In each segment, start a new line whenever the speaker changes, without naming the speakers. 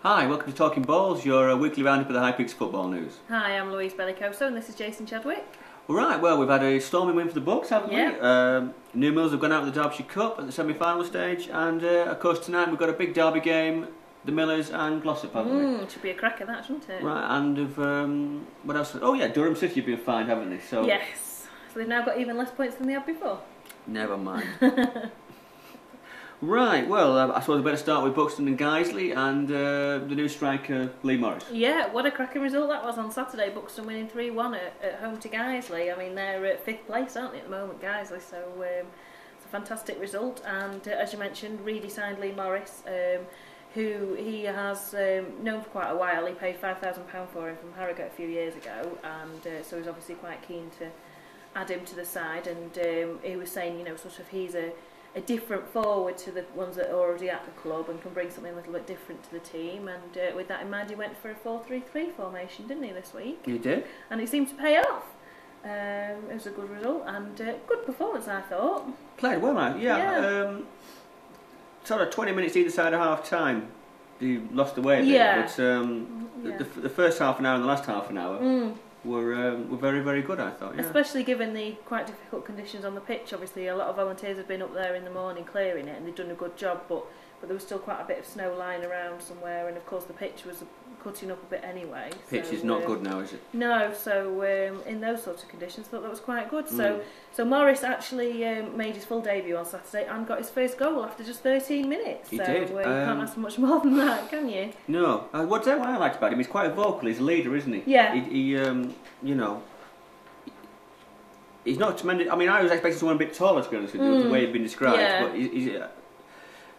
Hi, welcome to Talking Balls, your weekly roundup of the High Peaks football news.
Hi, I'm Louise Bellicoso and this is Jason Chadwick.
Right, well, we've had a storming win for the Bucks, haven't we? Newmills have gone out with the Derbyshire Cup at the semi-final stage, and of course tonight we've got a big derby game, the Millers and Glossop, haven't we?
It should be a cracker, that, shouldn't it?
Right, and what else? Oh yeah, Durham City have been fined, haven't they? So
yes, so they've now got even less points than they had before.
Never mind. Right, well, I suppose we better start with Buxton and Guiseley and the new striker, Lee Morris.
Yeah, what a cracking result that was on Saturday. Buxton winning 3-1 at home to Guiseley. I mean, they're at 5th place, aren't they, at the moment, Guiseley, so it's a fantastic result. And as you mentioned, Reedy signed Lee Morris, who he has known for quite a while. He paid £5,000 for him from Harrogate a few years ago, and so he's obviously quite keen to add him to the side. And he was saying, you know, sort of he's a different forward to the ones that are already at the club and can bring something a little bit different to the team. And with that in mind, he went for a 4-3-3 formation, didn't he, this week?
He did.
And it seemed to pay off. It was a good result and good performance, I thought.
Played well, man. Yeah. Sort of 20 minutes either side of half time. He lost away a bit, but the first half an hour and the last half an hour were very, very good, I thought. Yeah.
Especially given the quite difficult conditions on the pitch. Obviously, a lot of volunteers have been up there in the morning clearing it, and they've done a good job. But there was still quite a bit of snow lying around somewhere, and of course the pitch was cutting up a bit anyway.
Pitch is not good now, is it?
No. So in those sorts of conditions, I thought that was quite good. So Morris actually made his full debut on Saturday and got his first goal after just 13 minutes.
He did.
You can't ask for much more than that, can you?
No. What I liked about him, he's quite vocal. He's a leader, isn't he?
Yeah.
He you know, he's not tremendous. I mean, I was expecting someone a bit taller, to be honest with you, the way he'd been described.
Yeah.
But he's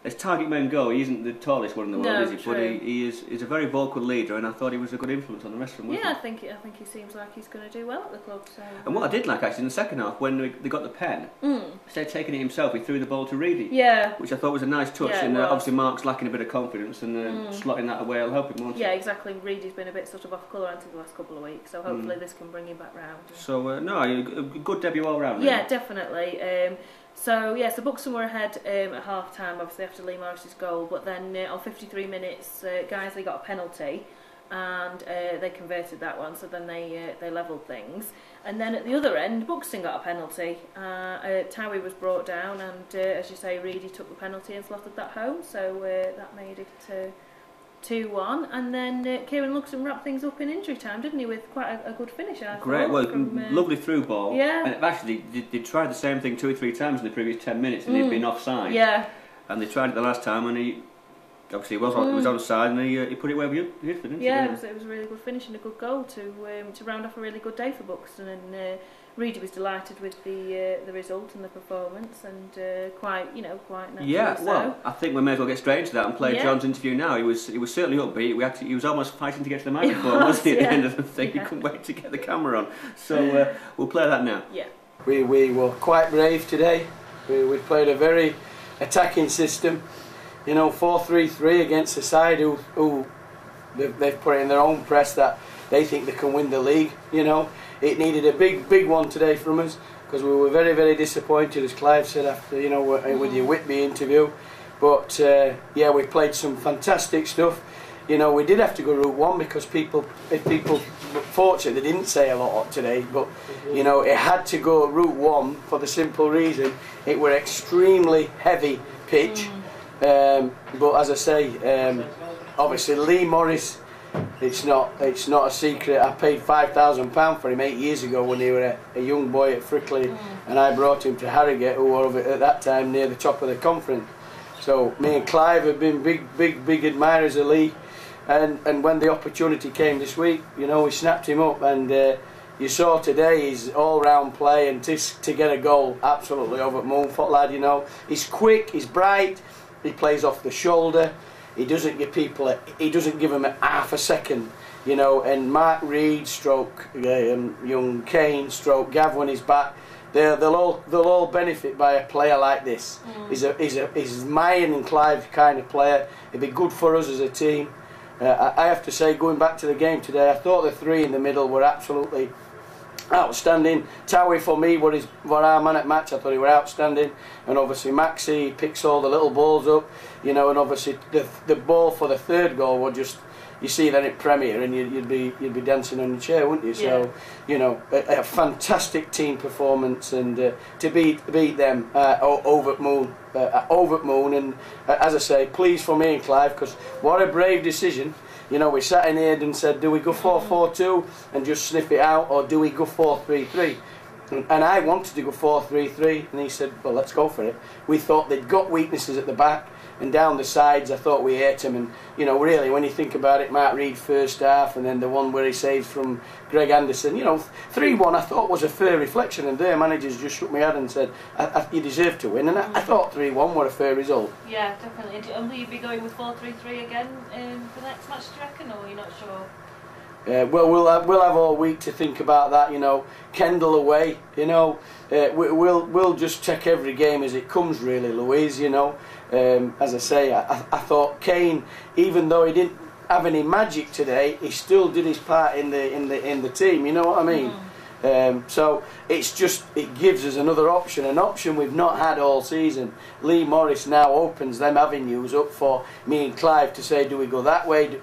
as target men go, he isn't the tallest one in the world, is he?
True.
But he's a very vocal leader, and I thought he was a good influence on the rest of them.
Yeah, I think he seems like he's going to do well at the club. So.
And what I did like actually in the second half, when they got the pen, instead of taking it himself, he threw the ball to Reedy.
Yeah.
Which I thought was a nice touch,
Yeah,
and obviously Mark's lacking a bit of confidence, and slotting that away will help him, won't it?
Yeah, exactly. Reedy's been a bit sort of off colour until the last couple of weeks, so hopefully this can bring him back round.
So no, a good debut all round.
Yeah,
really.
Definitely. So Buxton were ahead at half time, obviously after Lee Morris's goal, but then on 53 minutes, Guiseley got a penalty, and they converted that one. So then they levelled things, and then at the other end, Buxton got a penalty. Towie was brought down, and as you say, Reedy took the penalty and slotted that home. So that made it 2-1, and then Kieran Luxon wrapped things up in injury time, didn't he, with quite a good finish, I
Great,
thought,
well, lovely through ball.
Yeah.
And actually, they tried the same thing 2 or 3 times in the previous 10 minutes, and they'd been offside.
Yeah.
And they tried it the last time, and he obviously was onside, and he put it where he hit for, didn't he?
Yeah, it was a really good finish and a good goal to round off a really good day for Buxton, and Reedy was delighted with the result and the performance, and quite naturally.
Yeah, well,
so.
I think we may as well get straight into that and play John's interview now. He was certainly upbeat. He was almost fighting to get to the microphone, wasn't he? At the end of the thing, he couldn't wait to get the camera on. So we'll play that now.
Yeah.
We were quite brave today. We played a very attacking system. You know, 4-3-3 against a side who they've put in their own press that they think they can win the league. You know, it needed a big one today from us, because we were very, very disappointed, as Clive said after, you know, with your Whitby interview. But yeah, we played some fantastic stuff. You know, we did have to go route one because fortunately they didn't say a lot today, but you know, it had to go route one for the simple reason it were extremely heavy pitch. But as I say, obviously Lee Morris, it's not a secret. I paid £5,000 for him 8 years ago when he was a young boy at Frickley, and I brought him to Harrogate, who were at that time near the top of the conference. So me and Clive have been big admirers of Lee, and when the opportunity came this week, you know, we snapped him up, and you saw today his all-round play, and to get a goal absolutely over at Moonfort, lad. You know, he's quick, he's bright, he plays off the shoulder. He doesn't give them half a second, you know. And Mark Reed, stroke young Kane, stroke Gav when he's back, they'll all benefit by a player like this. He's mine and Clive kind of player. It'd be good for us as a team. I have to say, going back to the game today, I thought the three in the middle were absolutely outstanding. Towie for me were our man at match. I thought he were outstanding, and obviously Maxie picks all the little balls up. you know, and obviously the ball for the third goal was just, you see that in Premier and you'd be dancing on your chair, wouldn't you? So, you know, a fantastic team performance, and to beat them over at Moon, and as I say, pleased for me and Clive, because what a brave decision. You know, we sat in here and said, do we go 4-4-2 and just sniff it out, or do we go 4-3-3? And I wanted to go 4-3-3, and he said, well, let's go for it. We thought they'd got weaknesses at the back, and down the sides I thought we ate them. And, you know, really, when you think about it, Mark Reed first half, and then the one where he saves from Greg Anderson, you know, 3-1 I thought was a fair reflection, and their managers just shook my head and said, you deserve to win, and I thought 3-1 were a fair result.
Yeah, definitely. And will you be going with 4-3-3 again in the next match, do you reckon, or are you not sure?
Well, we'll have all week to think about that. You know, Kendall away. You know, we'll just take every game as it comes, really, Louise. You know, as I say, I thought Kane, even though he didn't have any magic today, he still did his part in the team. You know what I mean? So it gives us another option, an option we've not had all season. Lee Morris now opens them avenues up for me and Clive to say, do we go that way?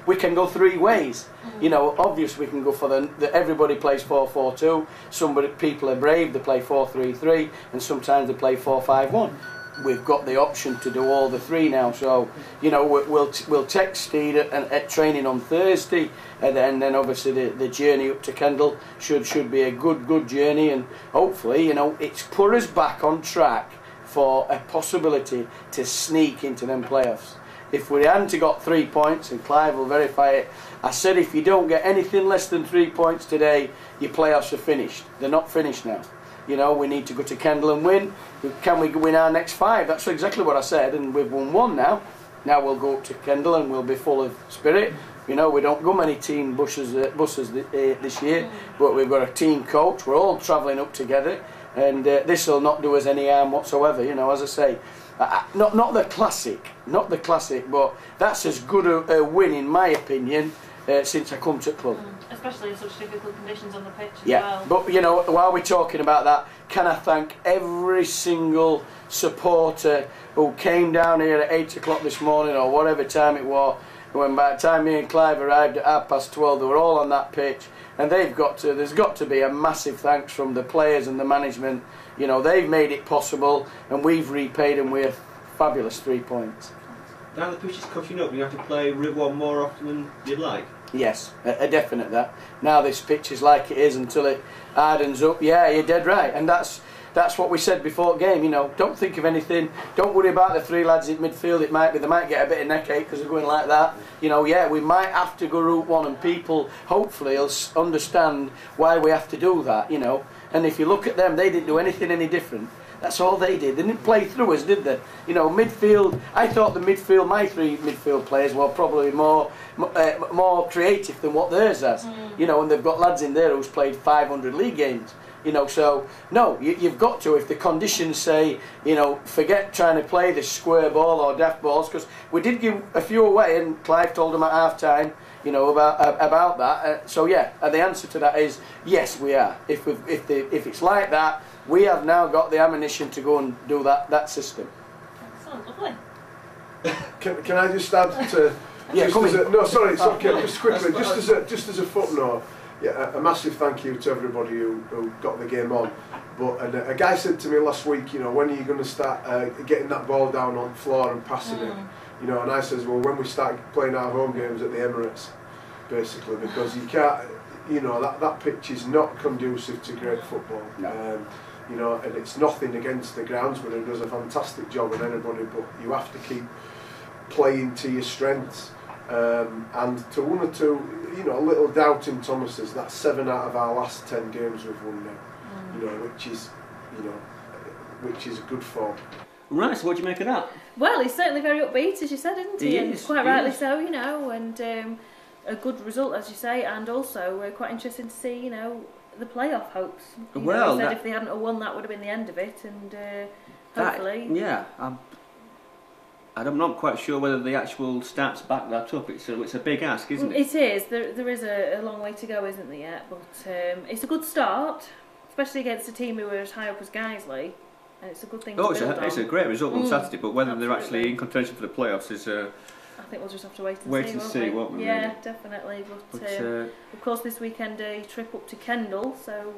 We can go three ways. You know, obviously we can go for everybody plays 4-4-2. People are brave, they play 4-3-3, and sometimes they play 4-5-1. We've got the option to do all the three now, so you know we'll take Steed at training on Thursday, and then obviously the journey up to Kendall should be a good journey, and hopefully, you know, it's put us back on track for a possibility to sneak into them playoffs. If we hadn't got 3 points, and Clive will verify it, I said if you don't get anything less than 3 points today, your playoffs are finished. They're not finished now. You know, we need to go to Kendall and win. Can we win our next 5? That's exactly what I said, and we've won 1 now. Now we'll go up to Kendall and we'll be full of spirit. You know, we don't go many team buses this year, but we've got a team coach. We're all travelling up together, and this will not do us any harm whatsoever. You know, as I say, not the classic, but that's as good a win in my opinion since I come to the club.
Especially in such difficult conditions on the pitch as
well. But you know, while we're talking about that, can I thank every single supporter who came down here at 8 o'clock this morning, or whatever time it was, when by the time me and Clive arrived at 12:30, they were all on that pitch, and there's got to be a massive thanks from the players and the management. You know, they've made it possible, and we've repaid them with fabulous 3 points.
Now the pitch is cutting up, you have to play Route 1 more often than you'd like.
Yes, a definite that. Now this pitch is like it is until it hardens up. Yeah, you're dead right, and that's what we said before the game. You know, don't think of anything. Don't worry about the 3 lads in midfield. They might get a bit of neck ache because they're going like that. You know, yeah, we might have to go Route 1, and people hopefully will understand why we have to do that. You know, and if you look at them, they didn't do anything any different. That's all they did. They didn't play through us, did they? You know, midfield. I thought my 3 midfield players were probably more creative than what theirs has. You know, and they've got lads in there who's played 500 league games. You know, so no, you've got to. If the conditions say, you know, forget trying to play this square ball or daft balls, because we did give a few away, and Clive told them at half time, you know, about that. So yeah, and the answer to that is yes, we are. If it's like that, we have now got the ammunition to go and do that system.
Excellent, lovely.
Can I just add to?
Yeah,
no, sorry, it's okay. Just quickly, just as a footnote, yeah, a massive thank you to everybody who got the game on. But a guy said to me last week, you know, when are you going to start getting that ball down on the floor and passing it? You know, and I says, well, when we start playing our home games at the Emirates, basically, because you can't, you know, that pitch is not conducive to great football.
No.
You know, and it's nothing against the groundsman who does a fantastic job and anybody, but you have to keep playing to your strengths. And to one or two, you know, a little doubt in Thomas's, that's 7 out of our last 10 games we've won now. You know, which is a good form.
Right, so what do you make of that?
Well, he's certainly very upbeat, as you said, isn't he?
He is,
quite rightly so, you know, and a good result, as you say, and also quite interesting to see, you know, the playoff hopes. You know, he said if they hadn't won, that would have been the end of it, and hopefully.
I'm not quite sure whether the actual stats back that up. It's a big ask, isn't it? It
is. There is a long way to go, isn't there yet? But it's a good start, especially against a team who are as high up as Guiseley. and it's a good thing to build on.
It's a great result on Saturday, but whether they're actually in contention for the playoffs is...
I think we'll just have to wait and see,
won't we?
Yeah, definitely. But of course, this weekend a trip up to Kendal. So.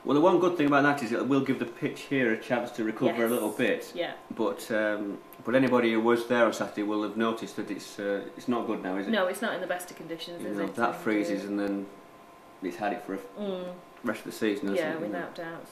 Well, the one good thing about that is it will give the pitch here a chance to recover a little bit.
Yeah.
But anybody who was there on Saturday will have noticed that it's not good now, is it?
No, it's not in the best of conditions, is it?
That freezes and then it's had it for the rest of the season.
Yeah, without doubt.